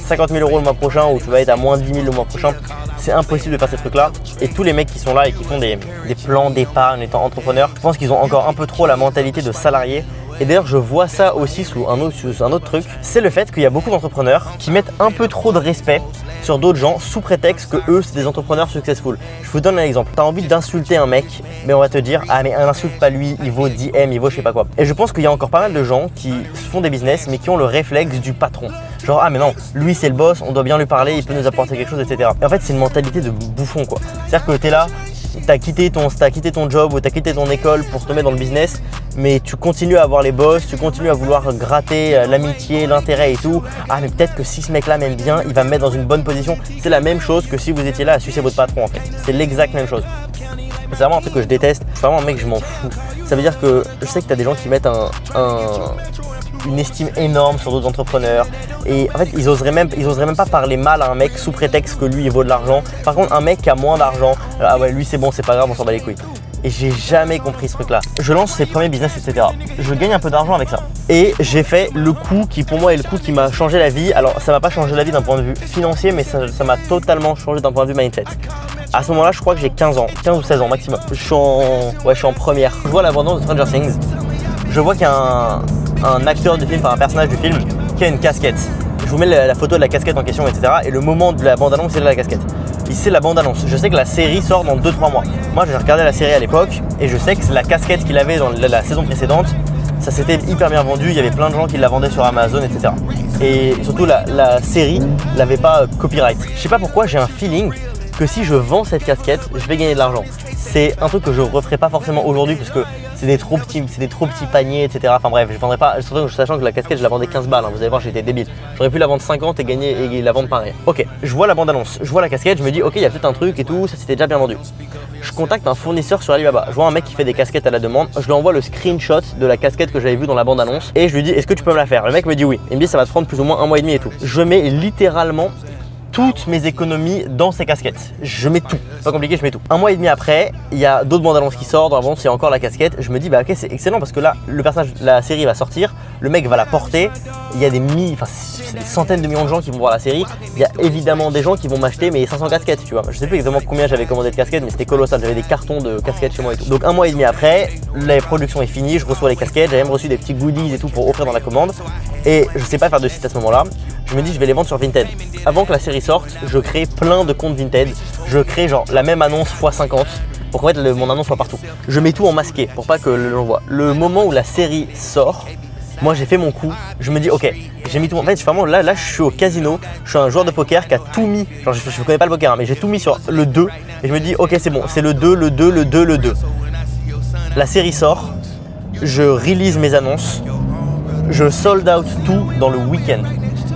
50 000 euros le mois prochain ou tu vas être à moins 10 000 le mois prochain, c'est impossible de faire ces trucs là. Et tous les mecs qui sont là et qui font des plans d'épargne étant entrepreneur, je pense qu'ils ont encore un peu trop la mentalité de salarié. Et d'ailleurs je vois ça aussi sous un autre truc, c'est le fait qu'il y a beaucoup d'entrepreneurs qui mettent un peu trop de respect sur d'autres gens sous prétexte que eux c'est des entrepreneurs successful. Je vous donne un exemple, tu as envie d'insulter un mec, mais on va te dire ah mais insulte pas lui, il vaut 10M, il vaut je sais pas quoi. Et je pense qu'il y a encore pas mal de gens qui font des business mais qui ont le réflexe du patron. Genre ah mais non, lui c'est le boss, on doit bien lui parler, il peut nous apporter quelque chose, etc. Et en fait c'est une mentalité de bouffon quoi. C'est-à-dire que tu es là, t'as quitté ton job ou t'as quitté ton école pour te mettre dans le business, mais tu continues à avoir les boss, tu continues à vouloir gratter l'amitié, l'intérêt et tout. Ah mais peut-être que si ce mec là m'aime bien, il va me mettre dans une bonne position. C'est la même chose que si vous étiez là à sucer votre patron en fait. C'est l'exact même chose. C'est vraiment un truc que je déteste. Je suis vraiment un mec, je m'en fous. Ça veut dire que je sais que tu as des gens qui mettent une estime énorme sur d'autres entrepreneurs et en fait ils oseraient même pas parler mal à un mec sous prétexte que lui il vaut de l'argent. Par contre un mec qui a moins d'argent, ah ouais lui c'est bon, c'est pas grave, on s'en bat les couilles. Et j'ai jamais compris ce truc là. Je lance ses premiers business etc. Je gagne un peu d'argent avec ça et j'ai fait le coup qui pour moi est le coup qui m'a changé la vie. Alors ça m'a pas changé la vie d'un point de vue financier mais ça m'a totalement changé d'un point de vue mindset. À ce moment-là, je crois que j'ai 15 ans, 15 ou 16 ans maximum. Je suis en première. Je vois l'abondance de Stranger Things. Je vois qu'il y a un acteur du film, enfin un personnage du film, qui a une casquette. Je vous mets la photo de la casquette en question, etc. Et le moment de la bande-annonce, c'est la casquette. C'est la bande-annonce. Je sais que la série sort dans 2-3 mois. Moi, j'ai regardé la série à l'époque et je sais que la casquette qu'il avait dans la saison précédente, ça s'était hyper bien vendu. Il y avait plein de gens qui la vendaient sur Amazon, etc. Et surtout, la série n'avait pas copyright. Je sais pas pourquoi, j'ai un feeling que si je vends cette casquette, je vais gagner de l'argent. C'est un truc que je ne referai pas forcément aujourd'hui parce que c'est des trop petits paniers, etc. Enfin bref, je ne vendrai pas, surtout sachant que la casquette, je la vendais 15 balles. Hein. Vous allez voir, j'étais débile. J'aurais pu la vendre 50 et gagner et la vendre pareil. Ok, je vois la bande-annonce, je vois la casquette, je me dis ok, il y a peut-être un truc et tout, ça s'était déjà bien vendu. Je contacte un fournisseur sur Alibaba. Je vois un mec qui fait des casquettes à la demande. Je lui envoie le screenshot de la casquette que j'avais vue dans la bande-annonce et je lui dis est-ce que tu peux me la faire? Le mec me dit oui. Il me dit ça va te prendre plus ou moins 1 mois et demi et tout. Je mets littéralement toutes mes économies dans ces casquettes. Je mets tout. C'est pas compliqué, je mets tout. 1 mois et demi après, il y a d'autres bandes annonces qui sortent. Dans la bande, il y a encore la casquette. Je me dis, bah ok, c'est excellent parce que là, le personnage, la série va sortir. Le mec va la porter. Il y a des centaines de millions de gens qui vont voir la série. Il y a évidemment des gens qui vont m'acheter mes 500 casquettes, tu vois. Je sais plus exactement combien j'avais commandé de casquettes, mais c'était colossal. J'avais des cartons de casquettes chez moi et tout. Donc 1 mois et demi après, la production est finie. Je reçois les casquettes. J'avais même reçu des petits goodies et tout pour offrir dans la commande. Et je sais pas faire de site à ce moment-là. Je me dis je vais les vendre sur Vinted. Avant que la série sorte, je crée plein de comptes Vinted. Je crée genre la même annonce x50 pour qu'en fait mon annonce soit partout. Je mets tout en masqué pour pas que l'on voit. Le moment où la série sort, moi j'ai fait mon coup. Je me dis ok, j'ai mis tout. En fait vraiment là je suis au casino. Je suis un joueur de poker qui a tout mis. Genre je connais pas le poker hein, mais j'ai tout mis sur le 2 et je me dis ok c'est bon, c'est le 2, le 2, le 2, le 2. La série sort, je release mes annonces, je sold out tout dans le week-end.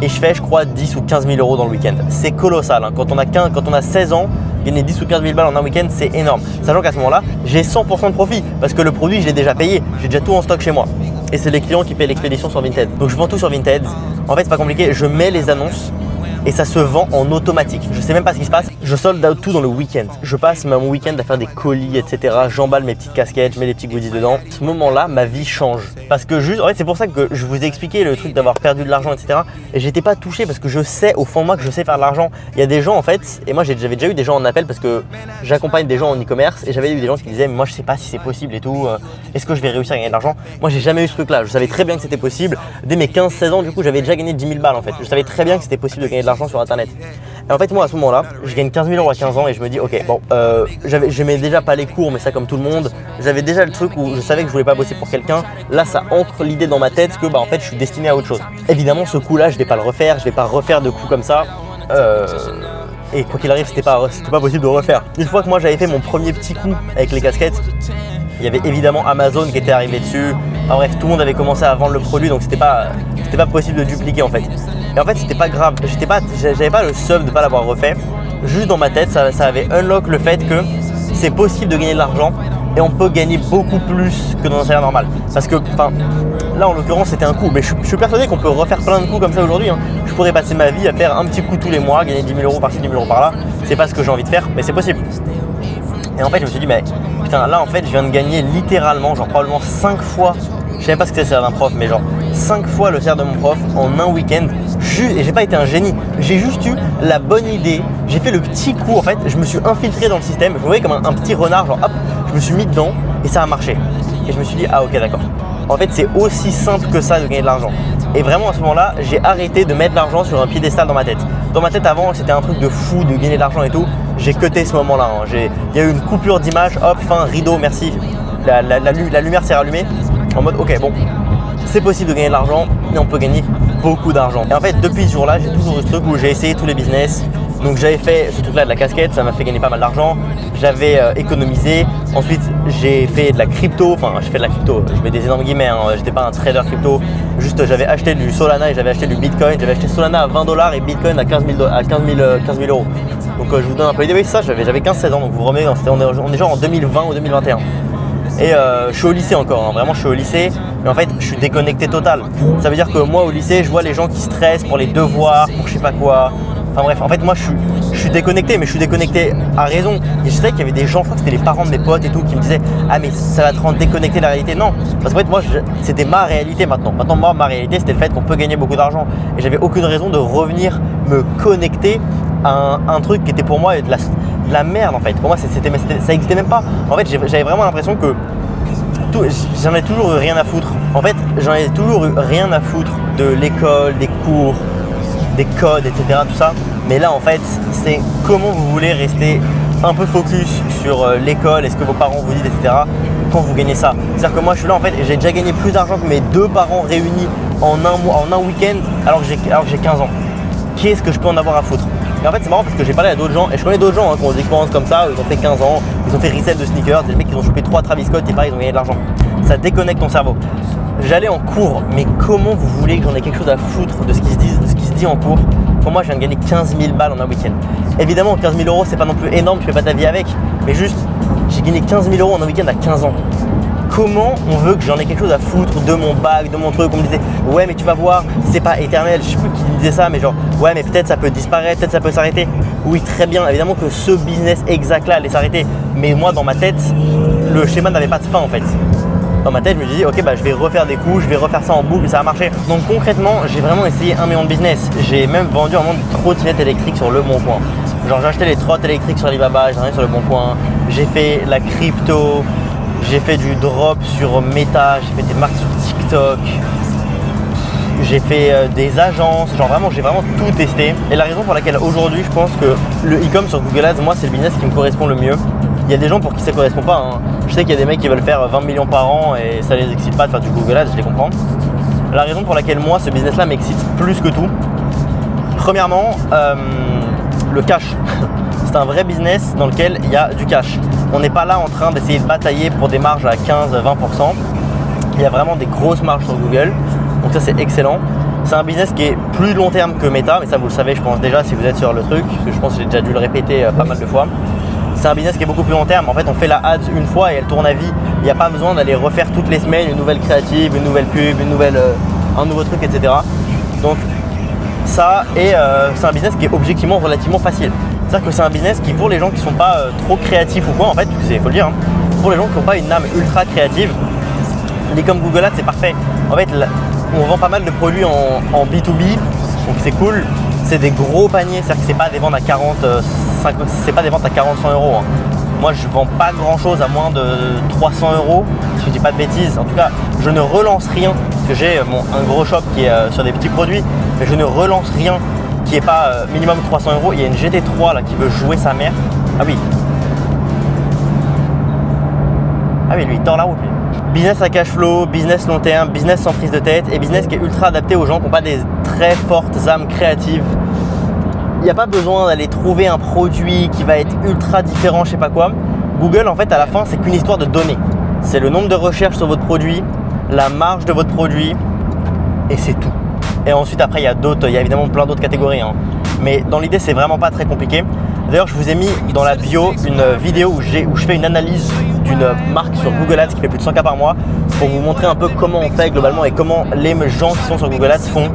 Et je fais, je crois, 10 ou 15 000 euros dans le week-end. C'est colossal. Hein. Quand on a 16 ans, gagner 10 ou 15 000 balles en un week-end, c'est énorme. Sachant qu'à ce moment-là, j'ai 100% de profit parce que le produit, je l'ai déjà payé. J'ai déjà tout en stock chez moi. Et c'est les clients qui payent l'expédition sur Vinted. Donc je vends tout sur Vinted. En fait, c'est pas compliqué. Je mets les annonces et ça se vend en automatique. Je sais même pas ce qui se passe. Je sold out tout dans le week-end. Je passe mon week-end à faire des colis, etc. J'emballe mes petites casquettes, je mets des petits goodies dedans. À ce moment-là, ma vie change. Parce que en fait, c'est pour ça que je vous ai expliqué le truc d'avoir perdu de l'argent, etc. Et j'étais pas touché parce que je sais au fond de moi que je sais faire de l'argent. Il y a des gens en fait, et moi j'avais déjà eu des gens en appel parce que j'accompagne des gens en e-commerce et j'avais eu des gens qui disaient mais moi je sais pas si c'est possible et tout. Est-ce que je vais réussir à gagner de l'argent? Moi j'ai jamais eu ce truc-là. Je savais très bien que c'était possible. Dès mes 15-16 ans, du coup, j'avais déjà gagné 10 000 balles en fait. Je savais très bien que c'était possible de gagner de l'argent sur internet. Et en fait, moi à ce moment-là, je gagne 15 000 euros à 15 ans et je me dis, ok, bon, j'aimais déjà pas les cours, mais ça comme tout le monde. J'avais déjà le truc où je savais que je voulais pas bosser pour quelqu'un. Là, ça ancre l'idée dans ma tête que, en fait, je suis destiné à autre chose. Évidemment, ce coup-là, je vais pas le refaire, je vais pas refaire de coups comme ça. Et quoi qu'il arrive, c'était pas possible de refaire. Une fois que moi j'avais fait mon premier petit coup avec les casquettes, il y avait évidemment Amazon qui était arrivé dessus. Enfin bref, tout le monde avait commencé à vendre le produit, donc c'était pas possible de dupliquer en fait. Et en fait, c'était pas grave. J'avais pas le seum de pas l'avoir refait. Juste dans ma tête, ça avait unlock le fait que c'est possible de gagner de l'argent et on peut gagner beaucoup plus que dans un salaire normal. Parce que, là en l'occurrence, c'était un coup. Mais je suis persuadé qu'on peut refaire plein de coups comme ça aujourd'hui. Hein. Je pourrais passer ma vie à faire un petit coup tous les mois, gagner 10 000 euros par-ci, 10 000 euros par-là. C'est pas ce que j'ai envie de faire, mais c'est possible. Et en fait, je me suis dit, mais putain, là en fait, je viens de gagner littéralement, genre probablement 5 fois. Je savais pas ce que c'était le salaire d'un prof, mais genre 5 fois le salaire de mon prof en un week-end. Et j'ai pas été un génie, j'ai juste eu la bonne idée. J'ai fait le petit coup en fait, je me suis infiltré dans le système. Je me voyais comme un petit renard, genre hop, je me suis mis dedans et ça a marché. Et je me suis dit, ah ok d'accord. En fait, c'est aussi simple que ça de gagner de l'argent. Et vraiment à ce moment-là, j'ai arrêté de mettre l'argent sur un piédestal dans ma tête. Dans ma tête avant, c'était un truc de fou de gagner de l'argent et tout. J'ai cuté ce moment-là. Hein. Il y a eu une coupure d'image, hop, fin, rideau, merci. La lumière s'est rallumée. En mode ok bon, c'est possible de gagner de l'argent et on peut gagner beaucoup d'argent. Et en fait depuis ce jour-là, j'ai toujours eu ce truc où j'ai essayé tous les business Donc j'avais fait ce truc là de la casquette, ça m'a fait gagner pas mal d'argent. J'avais économisé. Ensuite j'ai fait de la crypto, enfin je fais de la crypto, je mets des énormes guillemets, hein. J'étais pas un trader crypto. Juste j'avais acheté du Solana et j'avais acheté du Bitcoin. J'avais acheté Solana à 20$ et Bitcoin à 15 000 euros. Donc je vous donne un peu l'idée, oui ça j'avais 15-16 ans, donc vous remettez, on est genre en 2020 ou 2021. Et je suis au lycée encore, hein. Vraiment je suis au lycée, mais en fait je suis déconnecté total. Ça veut dire que moi au lycée je vois les gens qui stressent pour les devoirs, pour je sais pas quoi. Enfin bref, en fait moi je suis déconnecté, mais je suis déconnecté à raison. Et je sais qu'il y avait des gens, je crois que c'était les parents de mes potes et tout, qui me disaient ah mais ça va te rendre déconnecté de la réalité. Non, parce qu'en fait moi c'était ma réalité maintenant. Maintenant moi ma réalité c'était le fait qu'on peut gagner beaucoup d'argent. Et j'avais aucune raison de revenir me connecter à un truc qui était pour moi de la merde en fait. Pour moi ça existait même pas. En fait j'avais vraiment l'impression que j'en ai toujours eu rien à foutre. En fait j'en ai toujours eu rien à foutre de l'école, des cours, des codes, etc. tout ça. Mais là en fait c'est comment vous voulez rester un peu focus sur l'école et ce que vos parents vous disent, etc. quand vous gagnez ça. C'est-à-dire que moi je suis là en fait et j'ai déjà gagné plus d'argent que mes 2 parents réunis en un week-end alors que j'ai 15 ans. Qu'est-ce que je peux en avoir à foutre? Et en fait c'est marrant parce que j'ai parlé à d'autres gens et je connais d'autres gens qui ont des expériences comme ça, ils ont fait 15 ans, ils ont fait resell de sneakers, des mecs qui ont chopé 3 Travis Scott et pareil ils ont gagné de l'argent. Ça déconnecte ton cerveau. J'allais en cours, mais comment vous voulez que j'en ai quelque chose à foutre de ce qui se dit en cours quand moi je viens de gagner 15 000 balles en un week-end? Évidemment 15 000 euros c'est pas non plus énorme, tu fais pas ta vie avec, mais juste j'ai gagné 15 000 euros en un week-end à 15 ans. Comment on veut que j'en ai quelque chose à foutre de mon bac, de mon truc? On me disait ouais mais tu vas voir, c'est pas éternel, je sais plus qui me disait ça, mais genre ouais mais peut-être ça peut disparaître, peut-être ça peut s'arrêter. Oui très bien, évidemment que ce business exact là allait s'arrêter, mais moi dans ma tête le schéma n'avait pas de fin en fait. Dans ma tête je me disais ok bah je vais refaire des coups, je vais refaire ça en boucle et ça va marcher. Donc concrètement j'ai vraiment essayé 1 million de business. J'ai même vendu un monde de trottinettes électriques sur Le Bon Coin. Genre j'ai acheté les trottinettes électriques sur Alibaba, j'en ai sur Le Bon Coin. J'ai fait la crypto, j'ai fait du drop sur Meta, j'ai fait des marques sur TikTok. J'ai fait des agences, genre vraiment j'ai vraiment tout testé. Et la raison pour laquelle aujourd'hui je pense que le e-com sur Google Ads, moi c'est le business qui me correspond le mieux. Il y a des gens pour qui ça ne correspond pas, hein. Je sais qu'il y a des mecs qui veulent faire 20 millions par an et ça les excite pas de faire du Google Ads, je les comprends. La raison pour laquelle moi ce business là m'excite plus que tout, premièrement le cash. C'est un vrai business dans lequel il y a du cash. On n'est pas là en train d'essayer de batailler pour des marges à 15-20%. Il y a vraiment des grosses marges sur Google, donc ça c'est excellent. C'est un business qui est plus long terme que Meta, mais ça vous le savez je pense déjà si vous êtes sur le truc, parce que je pense que j'ai déjà dû le répéter pas mal de fois. C'est un business qui est beaucoup plus long terme. En fait, on fait la ads une fois et elle tourne à vie. Il n'y a pas besoin d'aller refaire toutes les semaines une nouvelle créative, une nouvelle pub, un nouveau truc, etc. Donc ça, et c'est un business qui est objectivement relativement facile. C'est-à-dire que c'est un business qui, pour les gens qui ne sont pas trop créatifs ou quoi, en fait, il faut le dire, hein, pour les gens qui n'ont pas une âme ultra créative, l'e-com Google Ads c'est parfait. En fait, on vend pas mal de produits en B2B, donc c'est cool. C'est des gros paniers, c'est-à-dire que c'est pas des ventes à 40, 100 euros. Hein. Moi je vends pas grand chose à moins de 300 euros, si je dis pas de bêtises. En tout cas, je ne relance rien, parce que j'ai un gros shop qui est sur des petits produits, mais je ne relance rien qui est pas minimum 300 euros. Il y a une GT3 là qui veut jouer sa mère. Ah oui, lui il tord la route lui. Business à cash flow, business long terme, business sans prise de tête et business qui est ultra adapté aux gens qui n'ont pas des très fortes âmes créatives. Il n'y a pas besoin d'aller trouver un produit qui va être ultra différent, je sais pas quoi. Google en fait à la fin c'est qu'une histoire de données. C'est le nombre de recherches sur votre produit, la marge de votre produit et c'est tout. Et ensuite après il y a évidemment plein d'autres catégories, hein. Mais dans l'idée c'est vraiment pas très compliqué. D'ailleurs je vous ai mis dans la bio une vidéo où je fais une analyse d'une marque sur Google Ads qui fait plus de 100K par mois pour vous montrer un peu comment on fait globalement et comment les gens qui sont sur Google Ads font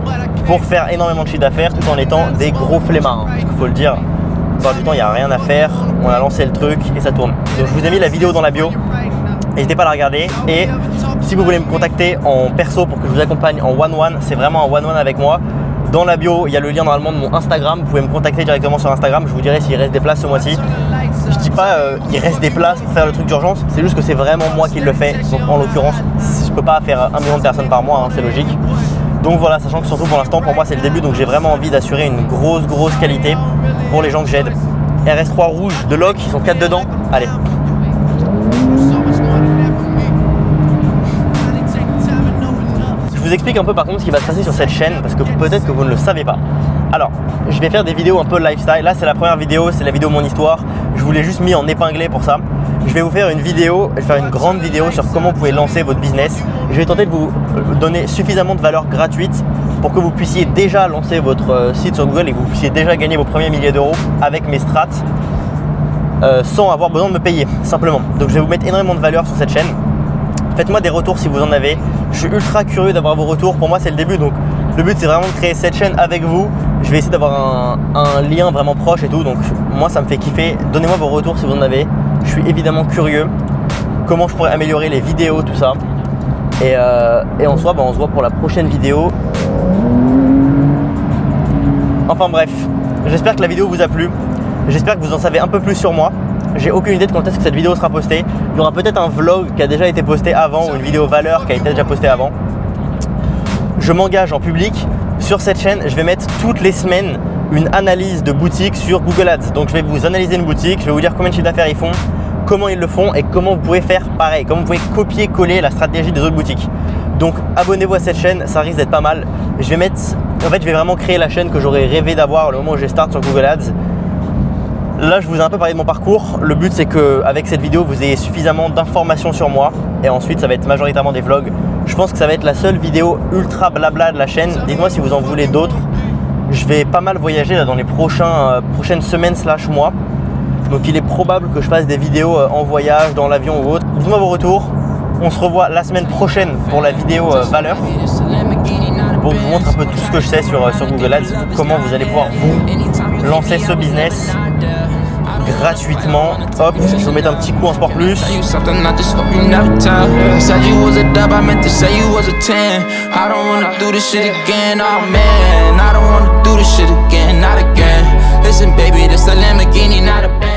pour faire énormément de chiffre d'affaires tout en étant des gros flemmards, hein. Parce qu'il faut le dire, la plupart du temps il n'y a rien à faire, on a lancé le truc et ça tourne. Donc je vous ai mis la vidéo dans la bio, n'hésitez pas à la regarder. Et si vous voulez me contacter en perso pour que je vous accompagne en one-one, c'est vraiment un one-one avec moi. Dans la bio, il y a le lien normalement de mon Instagram. Vous pouvez me contacter directement sur Instagram. Je vous dirai s'il reste des places ce mois-ci. Je dis pas il reste des places pour faire le truc d'urgence. C'est juste que c'est vraiment moi qui le fais. Donc en l'occurrence, je peux pas faire 1 million de personnes par mois, hein, c'est logique. Donc voilà, sachant que surtout pour l'instant, pour moi c'est le début. Donc j'ai vraiment envie d'assurer une grosse qualité pour les gens que j'aide. RS3 rouge de Loc, ils sont 4 dedans. Allez. Je vous explique un peu par contre ce qui va se passer sur cette chaîne parce que peut-être que vous ne le savez pas. Alors, je vais faire des vidéos un peu lifestyle. Là, c'est la première vidéo, c'est la vidéo Mon Histoire. Je vous l'ai juste mis en épinglé pour ça. Je vais vous faire une vidéo, je vais faire une grande vidéo sur comment vous pouvez lancer votre business. Je vais tenter de vous donner suffisamment de valeur gratuite pour que vous puissiez déjà lancer votre site sur Google et que vous puissiez déjà gagner vos premiers milliers d'euros avec mes strats sans avoir besoin de me payer, simplement. Donc, je vais vous mettre énormément de valeur sur cette chaîne. Faites-moi des retours si vous en avez. Je suis ultra curieux d'avoir vos retours. Pour moi, c'est le début. Donc, le but, c'est vraiment de créer cette chaîne avec vous. Je vais essayer d'avoir un lien vraiment proche et tout. Donc, moi, ça me fait kiffer. Donnez-moi vos retours si vous en avez. Je suis évidemment curieux. Comment je pourrais améliorer les vidéos, tout ça. Et en soi, on se voit pour la prochaine vidéo. Enfin bref, j'espère que la vidéo vous a plu. J'espère que vous en savez un peu plus sur moi. J'ai aucune idée de quand est-ce que cette vidéo sera postée. Il y aura peut-être un vlog qui a déjà été posté avant ou une vidéo valeur qui a été déjà postée avant. Je m'engage en public. Sur cette chaîne, je vais mettre toutes les semaines une analyse de boutique sur Google Ads. Donc je vais vous analyser une boutique, je vais vous dire combien de chiffre d'affaires ils font, comment ils le font et comment vous pouvez faire pareil, comment vous pouvez copier-coller la stratégie des autres boutiques. Donc abonnez-vous à cette chaîne, ça risque d'être pas mal. Je vais vraiment créer la chaîne que j'aurais rêvé d'avoir le moment où je start sur Google Ads. Là, je vous ai un peu parlé de mon parcours. Le but, c'est qu'avec cette vidéo, vous ayez suffisamment d'informations sur moi. Et ensuite, ça va être majoritairement des vlogs. Je pense que ça va être la seule vidéo ultra blabla de la chaîne. Dites-moi si vous en voulez d'autres. Je vais pas mal voyager là, dans les prochaines semaines / mois. Donc, il est probable que je fasse des vidéos en voyage, dans l'avion ou autre. Dites-moi vos retours. On se revoit la semaine prochaine pour la vidéo valeur. Pour que je vous montre un peu tout ce que je sais sur Google Ads. Comment vous allez pouvoir vous lancer ce business gratuitement. Hop, je vais vous mettre un petit coup en Sport Plus. Listen, baby, this a Lamborghini, not a